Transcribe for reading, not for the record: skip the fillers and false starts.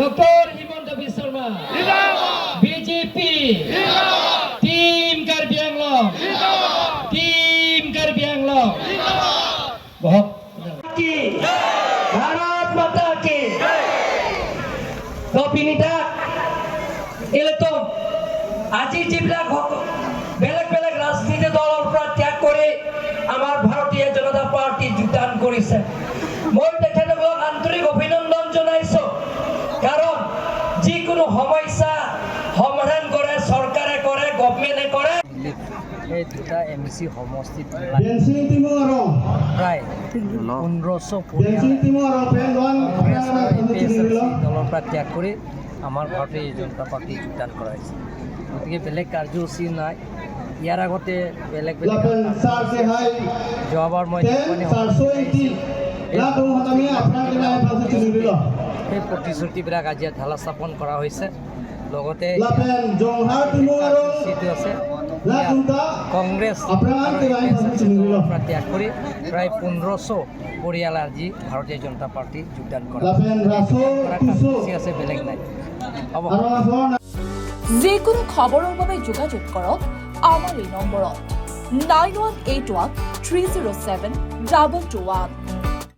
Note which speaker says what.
Speaker 1: doctor Himanta Biswa Sarma BJP team Karbi Anglong team Karbi Anglong Bharat Mata কি তপিনিতা এলেতো আজি যিবিলাক বেলেগ বেলেগ ৰাজনীতি দলৰ পৰা ত্যাগ কৰি আমাৰ ভাৰতীয় জনতা পাৰ্টি যোগদান কৰিছে মই তেখেতসকলক আন্তৰিক অভিনন্দন জনাইছো কাৰণ যিকোনো সমস্যা সমাধান কৰে চৰকাৰে কৰে গভৰ্ণমেণ্টে কৰে
Speaker 2: এই দুটা এমচি সমষ্টিত প্ৰায় 1500 দলৰ পৰা ত্যাগ কৰি আমাৰ ভাৰতীয় জনতা পাৰ্টি যোগদান কৰা হৈছে গতিকে বেলেগ কাৰ্যসূচী নাই ইয়াৰ আগতে বেলেগ বেলেগ যোৱাবাৰ মই সেই প্ৰতিশ্ৰুতিবিলাক আজি ঢালা স্থাপন কৰা হৈছে লগতে কাৰ্যসূচীটো আছে কংগ্ৰেছ পৰা ত্যাগ কৰি প্ৰায় 1500 পৰিয়াল আজি ভাৰতীয় জনতা পাৰ্টি যোগদান কৰা কাৰ্যসূচী আছে বেলেগ নাই হ'ব
Speaker 3: যিকোনো খবৰৰ বাবে যোগাযোগ কৰক আমাৰ এই নম্বৰত 9181 307 2221